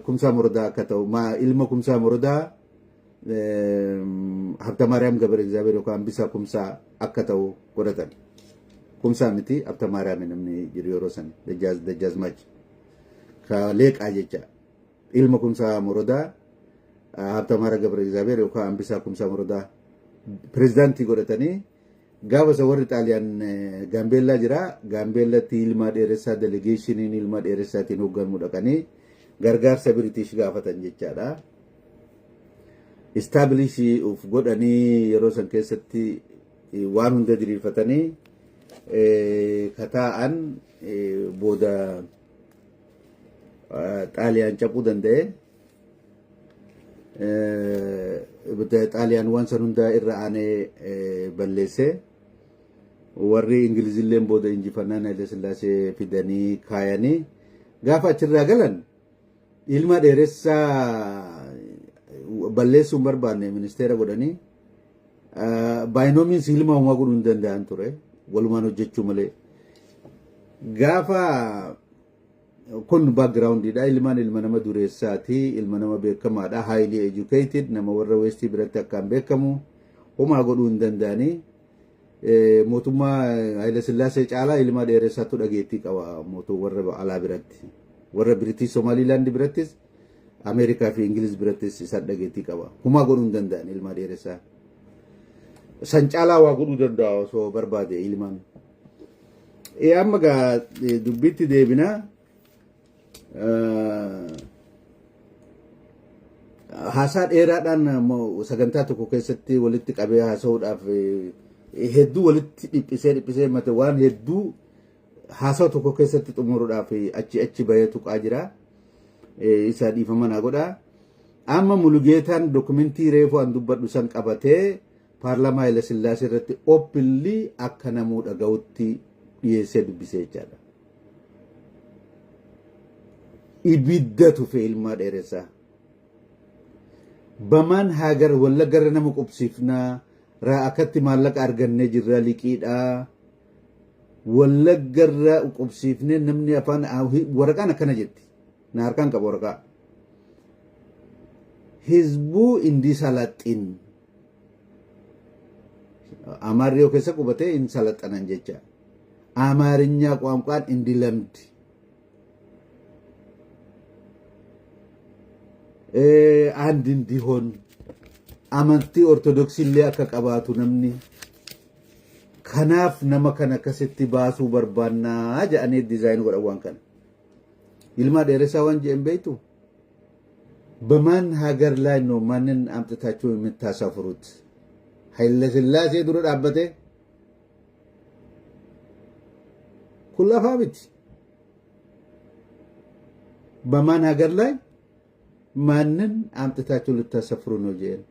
kumsaa Moroddaa akka ta'u ilma kumsaa Moroddaa Habtamaariyaam Gabre Egzaabeer yookaan Hambisaa Kumsaa akka ta'u godhatan. Kumsaa miti Habtamaariyaam namni jiru yeroo san Dajjazmaach ka leeqaa jecha ilma kumsaa Moroddaa Habtamaariyaam Gabre Egzaabeer yookaan Hambisaa Kumsaa Moroddaa pirezidantii godhatanii gaafa sa warri Xaaliyaan Gaambeellaa jira. Gaambeellatti ilma dheeressaa delegeeshiniin ilma dheeressaatiin hoogganuu dhaqanii gargaarsa British gaafatan jechaadha. Establishii uf godhanii yeroo san keessatti waan hunda diriirfatanii kataa'an booda Xaaliyaan cabuu danda'e. Xaaliyaan waan san hunda irra aanee balleesse. Warri Ingilizilleen booda injifannaan Haile Sillaasee fidanii kaayanii gaafa achirraa galan ilma dheeressaa balleessuun barbaanne ministeera godhanii baay'inoomiinsi ilma uumaa godhuu hin danda'an ture walumaan hojjechuu malee. Gaafa kun backgroundidha. Ilmaan ilma nama dureessaati, ilma nama beekamaadha, highly educated, nama warra westii biratti akkaan beekamu homaa godhuu hin danda'anii. Mootummaa Haile Sillaasee caalaa ilma dheeressaatu dhageettii qaba mootuu warra alaa biratti. Warra British Somaliland birattis Ameerikaa fi Ingiliz birattis isaan dhageettii qaba. Homaa godhuu hin danda'an ilma dheeressaa. San caalaa waa godhuu danda'a osoo barbaade ilmaan. Amma gaa dubbitti deebinaa. Haasaa dheeraadhaan sagantaa tokko keessatti walitti qabee haasa'uudhaaf hedduu walitti dhiphisee mate waan hedduu haasawa tokko keessatti xumuruudhaaf achi bahee tuqaa jira. Isaa dhiifama naa godhaa. Amma Mulugeetaan dokumentii reefuu an dubbadhu san qabatee paarlaamaa Haile Sillaasee irratti openly akka namuu dhaga'utti dhiyeessee dubbisee jechaadha. Ibidda tufe ilmaa dheeressaa. Bamaan hagar wallaggarra nama qubsiifnaa akkatti maallaqa argannee jirra liqiidhaa. Wallaggarra qubsiifnee namni afaan waraqaan akkana jetti. Na harkaan qaba waraqaa. Hizbuu indi salaxin. Amaariyoo keessa qubatee in salaxanan jecha. Amaarinyaa ቋንቋን እንዲለምድ አንድ እንዲሆን አመንቲ ኦርቶዶክሲillee akka qabaatu namni kanaaf nama kana akkasitti baasuu barbaannaa jedhanii diizaayini godhan waan kana. Ilma dheeressaa waan jedhan beektu በማን ሀገር ላይ ነው ማንን አምጥታችሁ የምታሳፍሩት? ኃይለ ሥላሴ dura dhaabbatee kun lafaa miti. በማን ሀገር ላይ ማንን አምጥታችሁ ልታሰፍሩ ነው ጀን?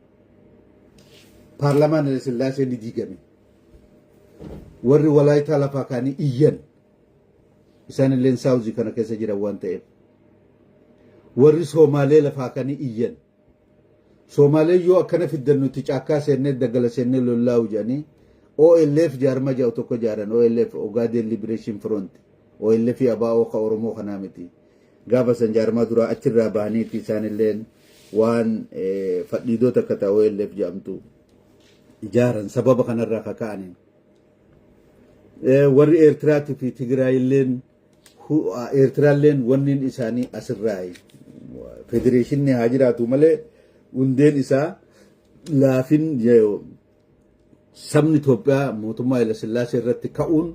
ፓርላማን Haile Sillaasee ni diigame. Warri Walaayitaa lafaa kaanii iyyan isaan illee saawuzii kana keessa jiran waan ta'eef. Warri Somaalee lafaa kaanii iyyan. Somaalee yoo akkana fiddan nuti caakkaa seennee daggala seennee lollaa'u jedhanii OLF jaarma jaa'u tokko jaaran. OLF Ogaden Liberation Front. OLF ABO ka Oromoo kanaa miti. Gaafa san jaarmaa duraa achirraa bahaniiti isaan illeen waan fadhiidota akka ta'u OLF jedhamtu ijaaran sababa kanarraa kaka'aniin. Warri Eertiraatii fi Tigraay illeen Eertiraalleen wanniin isaanii asirraa federeeshinni haa jiraatu malee hundeen isaa laafin sabni Itoophiyaa mootummaa Haile Sillaasee irratti ka'uun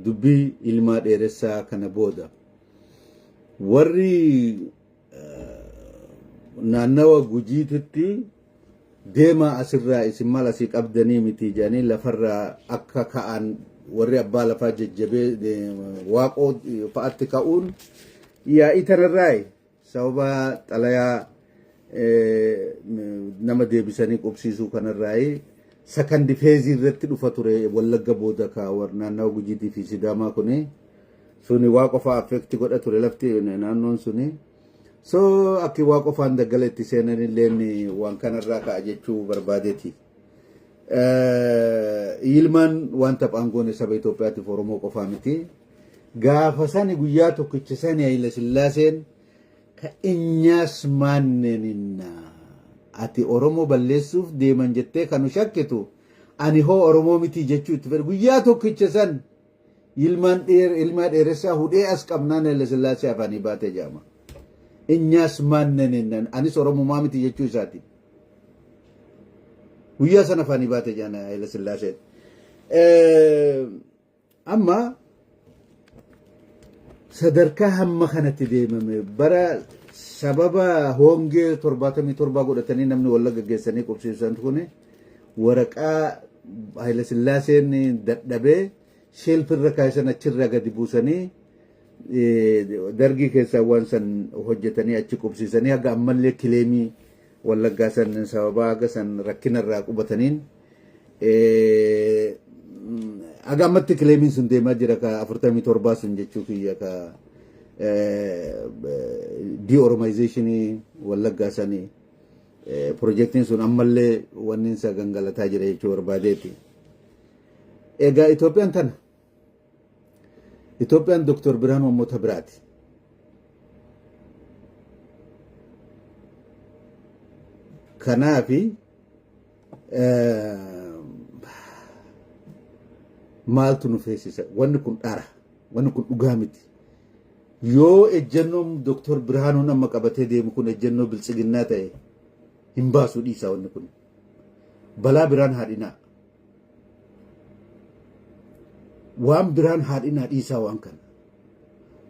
dubbii ilmaa dheeressaa kana booda. Warri naannawa gujiititti deemaa asirraa isin maal asii qabdanii miti jedhanii lafarraa akka ka'an warri abbaa lafaa jajjabee waaqoo fa'aatti ka'uun yaa'ii tanarraa sababa xalayaa nama deebisanii qubsiisuu kanarraa sakandi feezii irratti dhufa ture wallagga booda ka naannawa gujiitii fi sidaamaa kuni suni waa qofa affekti godha ture lafti naannoon suni. So akki waa qofaan daggala itti seenan illee waan kanarraa ka'a jechuu barbaadeeti. Ilmaan waan taphaan goone saba Itoophiyaatiif Oromoo qofaa miti. Gaafa sani guyyaa tokkicha sani Haayile Sillaaseen ka inyaas maanneninna ati Oromoo balleessuuf deeman jettee kanu shakkitu ani hoo Oromoo miti jechuu itti fedhe guyyaa tokkicha san ilmaa dheeressaa hudhee as qabnaan Haayile Sillaasee afaanii baatee jaama. Inyaas maanneninna anis Oromoo miti jechuu isaati. Guyyaa sana afaanii baatee jaana Haayile Sillaaseen. Amma sadarkaa hamma kanatti deemame bara sababa hongee 77 godhatanii namni walla gaggeessanii qubsiisan kun waraqaa Haayile Sillaaseen dadhabee sheelfirra kaasan achirra gadi buusanii dargii keessaa waan san hojjetanii achi qubsiisanii haga ammallee kileemii wallaggaa san sababa haga san rakkinarraa qubataniin aga ammatti kileemiin sun deemaa jira ka 47 sun jechuu kiyya ka de-oromization wallaggaa sanii projektiin sun ammallee wanni isa gangalataa jira jechuu barbaadeeti. Egaa Itoophiyaan tana. Itoophiyaan Dr. Birhaanuu Ammoota biraati. Kanaafi maaltu nu feesisa wanni kun dhara wanni kun dhugaa miti yoo ejjennoon Dr. Birhaanuun amma qabatee deemu kun ejjennoo biltsiginnaa ta'e hin baasu dhiisa wanni kun balaa biraan haadhinaa waan biraan haadhinaa dhiisaa waan kana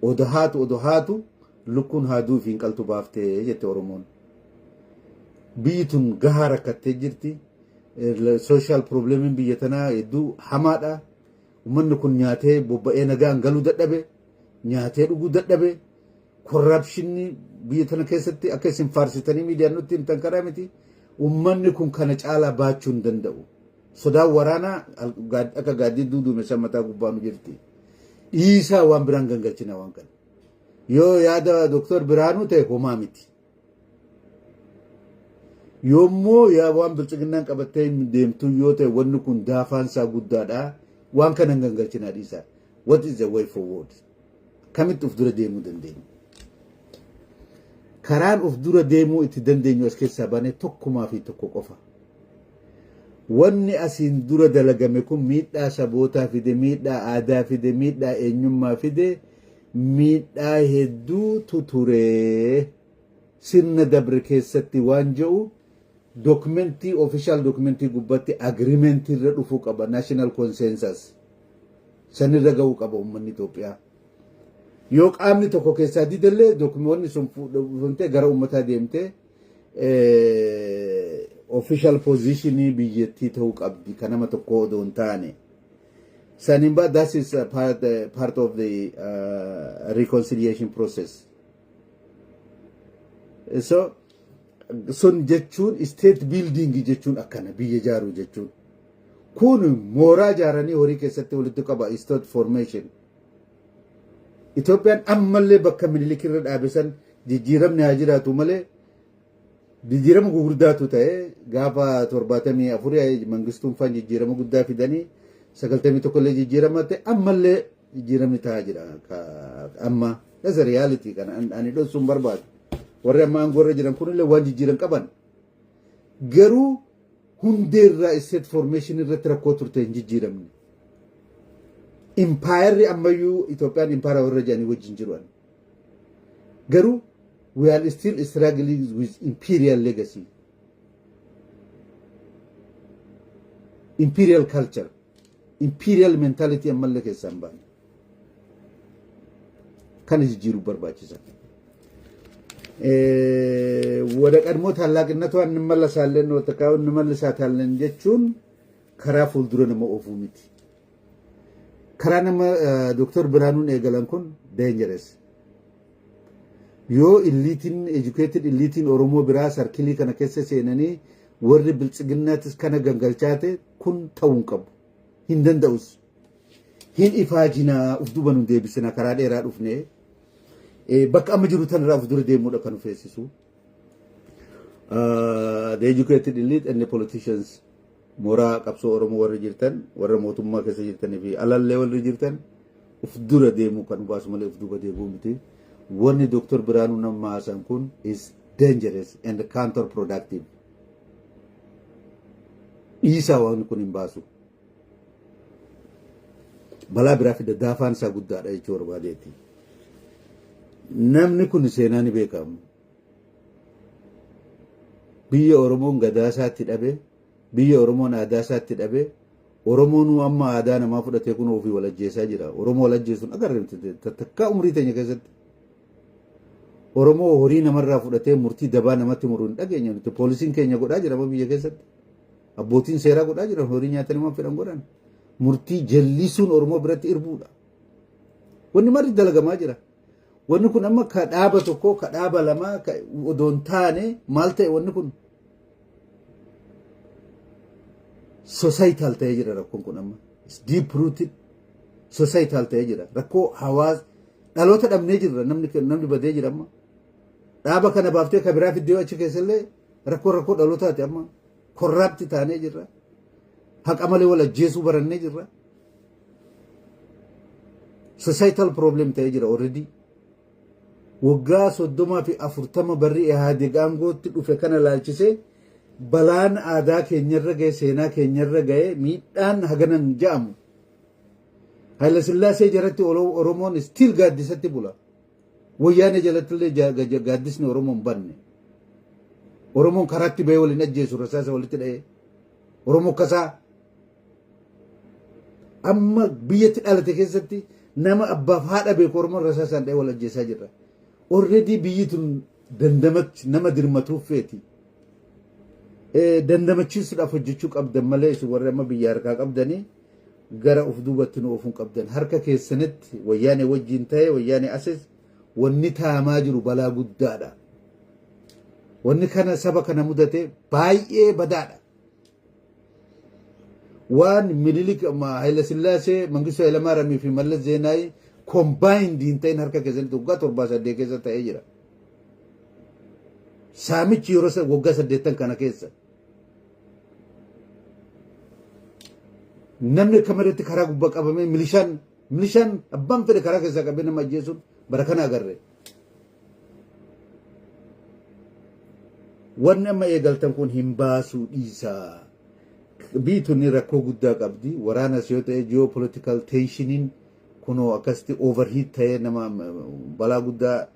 odo haatu lukkuun haaduu fi hin qaltu baaftee jette Oromoon biyyi tun gahaa rakkattee jirti social problemin biyya tanaa hedduu hamaadha. Uummanni kun nyaatee bobba'ee nagaan galuu dadhabe, nyaatee dhuguu dadhabe, korrapshinni biyya tana keessatti akka isin faarsitanii miidiyaan nutti himtan karaa miti. Uummanni kun kana caalaa baachuu hin danda'u. Sodaan waraanaa akka gaaddii duuduumessa mataa gubbaa nu jirti. Dhiisaa waan biraan gangalchina waan kana. Yoo yaada Dr. Birhaanuu ta'e homaa miti. Yoommoo yaa waan biltsiginnaan qabattee deemtu yoo ta'e wanni kun daafaansaa guddaadha. Waan kana gangalchina dhiisaa. What is the way forward? Kamitti of dura deemuu dandeenya? Karaan of dura deemuu itti dandeenyu as keessaa baanee tokkumaa fi tokko qofa. Wanni asiin dura dalagame kun miidhaa sabootaa fide, miidhaa aadaa fide, miidhaa eenyummaa fide, miidhaa hedduutu ture. Sirna dabre keessatti waan jedhu documentii official documentii gubbatti agreement irra dhufuu qaba national consensus sanirra ga'uu qaba uummanni Itoophiyaa yoo qaamni tokko keessaa didallee dokumentoonni sun fuudhamtee gara uummataa deemtee official position biyyattii ta'uu qabdi kan nama tokko odoo hin taane sanin ba that is part of the reconciliation process so sun jechuun state building jechuun akkana biyya ijaaruu jechuun kun mooraa ijaaranii horii keessatti walitti qaba state formation Itoophiyaan ammallee bakka Minilik irra dhaabesan jijjiiramni haa jiraatu malee jijjiirama gurguddaatu ta'e gaafa 74 mangistuun faan jijjiirama guddaa fidanii 91 illee jijjiirama ta'e ammallee jijjiiramni ta'aa jira amma that's a reality kana ani dhoksuun barbaadu warri amma aangoo jiran kunillee waan jijjiiran qaban garuu hundeerraa state formation irratti rakkoo turte hin jijjiiramne empire ammayyuu Itoophiyaan empire warra jedhanii wajjin jiran garuu we are still struggling with imperial legacy imperial culture imperial mentality ammallee keessaan baane kana jijjiiruu barbaachisa ወደ ቀድሞ ታላቅነቷ እንመለሳለን ነው ተካው እንመለሳታለን ጀቹን ከራ ፉልዱረ ነው ኦፉ ሚቲ ከራነመ ዶክተር ብርሃኑን ኤገላን ኩን ዴንጀረስ ዮ ኢሊቲን ኤጁኬትድ ኢሊቲን ኦሮሞ ብራ ሰርክሊ ከነ ከሰ ሴነኒ ወር ብልጽግናት እስከነ ገንገልቻቴ ኩን ተውን ቀቡ ሂንደንደውስ hin ifaajinaa uf duuba nu deebisina karaa dheeraa dhufne bakka amma jiru tanirraa uf dura deemuudha kan feesisu. The educated elite and the politicians mooraa qabsoo Oromoo warri jirtan warra mootummaa keessa jirtanii fi alallee warri jirtan uf dura deemuu kan baasu malee uf duuba deebuu miti. Wanni Dr. Biraanuu nama haasan kun is dangerous and counterproductive. Isa waan kun hin baasu. Balaa biraa fida daafaan isaa guddaadha jechuu barbaadeetti. Namni kun seenaa ni beekamu. Biyya Oromoon gadaa isaatti dhabe, biyya Oromoon aadaa isaatti dhabe, Oromoon amma aadaa namaa fudhatee kun ofii walajjeessaa jira. Oromoo walajjeessuun agarreemte takka umrii teenya keessatti. Oromoo horii namarraa fudhatee murtii dabaa namatti muruu hin dhageenye nuti poolisiin keenya godhaa jira biyya keessatti. Abbootiin seeraa godhaa jira horii nyaatanii waan fedhan godhan. Murtii jallisuun Oromoo biratti irbuudha. Wanni marri dalagamaa jira. Wanni kun amma ka dhaaba tokko ka dhaaba lama odoon taane maal ta'e wanni kun societal ta'ee jira rakkoon kun amma. It's deep rooted societal ta'ee jira. Rakkoo hawaasa dhaloota dhabnee jirra namni badee jira amma. Dhaaba kana baaftee ka biraa fiddee achi keessallee rakkoo dhalootaati amma. Korraapti taanee jirra. Haqa malee wal ajjeesuu barannee jirra. Societal problem ta'ee jira already. Waggaa 30 barri Ihaadig aangootti dhufe kana laalchisee balaan aadaa keenyarra ga'e seenaa keenyarra ga'e miidhaan haganan ja'amu. Haayila Sillaasee jaratti Oromoon still gaaddisatti bula. Wayyaanee jalattillee gaaddisni Oromoon banne. Oromoon karaatti ba'ee waliin ajjeesu rasaasa walitti dha'ee. Oromoo akkasaa amma biyyatti dhalate keessatti nama abbaaf haadha beeku Oromoon rasaasaan dha'ee wal ajjeesaa jirra. Already biyyi tun dandamatti nama dirmatuuf feeti. Dandamachiisuudhaaf hojjechuu qabdan malee isin warri amma biyya harkaa qabdanii gara uf duubatti nu ofuun qabdan. Harka keessanitti wayyaanee wajjin ta'e wayyaanee asis wanni taamaa jiru balaa guddaadha. Wanni kana saba kana mudate baay'ee badaadha. Waan Minilik Haayila Sillaasee Mangistuu Hayilamaariyaamii fi Mallas Zeenaayii combined hin ta'in harka keessanitti waggaa 7 keessa ta'ee jira. Saamichi yeroo waggaa 8 kana keessa. Namni kamarratti karaa gubbaa qabamee milishaan abbaan fedhe karaa keessaa qabee nama ajjeesuun bara kana agarre. Wanni amma eegaltan kun hin baasuu dhiisaa. Biituun rakkoo guddaa qabdi. Waraanas yoo ta'e geopolitical tensioniin kunoo akkasitti overheat ta'ee nama balaa guddaa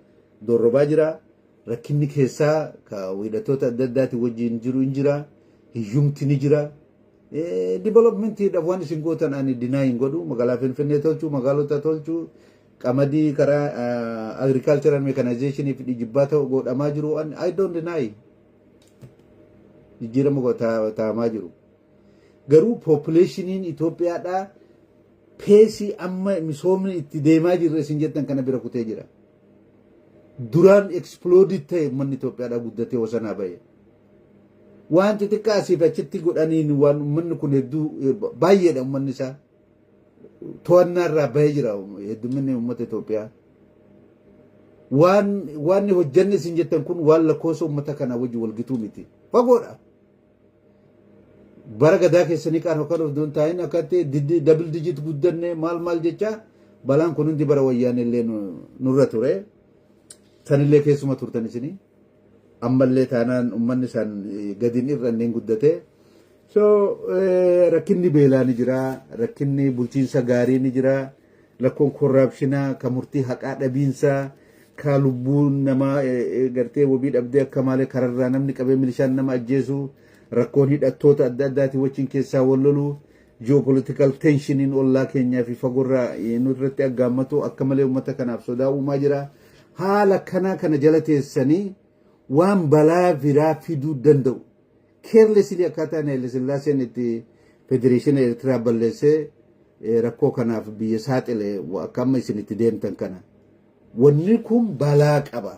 dorrobaa jira. Rakkinni keessaa ka hidhattoota adda addaati wajjin jiru hin jira. Hiyyumti ni jira. Developmentiidhaaf waan isin gootan ani dinaa hin godhu. Magaalaa Finfinnee tolchuu, magaalota tolchuu, qamadii karaa agricultural mechanization fi dhijibbaa ta'u godhamaa jiru. I don't deny. Jijjiirama ta'amaa jiru. Garuu populationiin Itoophiyaadhaa peesii amma misoomni itti deemaa jirre isin jettan kana bira kutee jira. Duraan exploded ta'e uummanni Itoophiyaadhaa guddatee wasanaa ba'e. Waan xixiqqaa asiif achitti godhaniin waan uummanni kun hedduu baay'eedha uummanni isaa. To'annaarraa bahee jira heddumminni uummata Itoophiyaa. Waan hojjanne isin jettan kun waan lakkoofsa uummata kanaa wajjin walgituu miti. Fagoodha. Bara gadaa keessanii qaan hokkan of doon taa'in akkatti double digit guddanne maal jecha balaan kun hundi bara wayyaanee illee nurra ture. Sanillee keessuma turtan isinii. Ammallee taanaan uummanni isaan gadiin irra inneen guddate. So rakkinni beelaa ni jira, rakkinni bulchiinsa gaarii ni jira, lakkoon korraapshinaa, ka murtii haqaa dhabiinsaa, ka lubbuun namaa gartee wabii dhabdee akka malee kararraa namni qabee milishaan nama ajjeesu, rakkoon hidhattoota adda addaati wajjin keessaa wal lolu, geopolitical tensioniin ollaa keenyaa fi fagoorraa nurratti aggaammatu akka malee uummata kanaaf sodaa uumaa jira. Haala kana jala teessanii waan balaa biraa fiduu danda'u. Carelessly akkaataan Haayila Sillaaseen itti Federeeshina Eertiraa balleessee rakkoo kanaaf biyya saaxile akka amma isin itti deemtan kana. Wanni kun balaa qaba.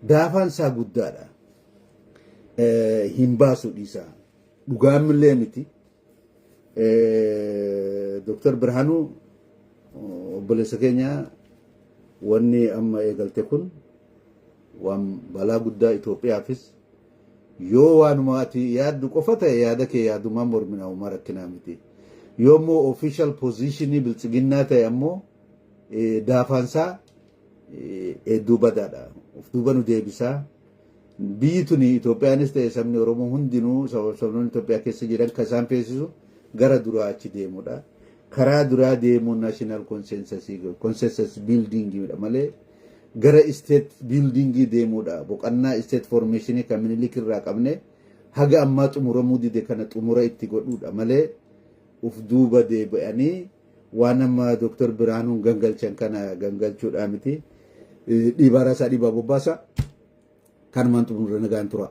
Daafaan isaa guddaadha. Hin baasu dhiisaa. Dhugaamillee miti. Dr. Birhaanuu obboleessa keenya wanni amma eegalte kun waan balaa guddaa Itoophiyaafis yoo waanuma ati yaaddu qofa ta'e yaada kee yaadumaa morminaa uumaa rakkinaa miti. Yoo immoo official positionii bilchiginnaa ta'e ammoo daafaansaa hedduu badaadha. Of duuba nu deebisaa. Biyyi tuni Itoophiyaanis ta'e sabni Oromoo hundinuu sabnoonni Itoophiyaa keessa jiran kan isaan feesisu gara duraa achi deemudha. Karaa duraa deemuun national consensus building malee gara state building deemuudha. Boqannaa state formation kan minilik irraa qabne haga ammaa xumuramuu dide kana xumura itti godhuudha malee uf duuba deebi'anii waan amma Dr. Birhaanuun gangalchan kana gangalchuudha miti. Dhibaara isaa dhibaa bobbaasa kan man xumura nagaan tura.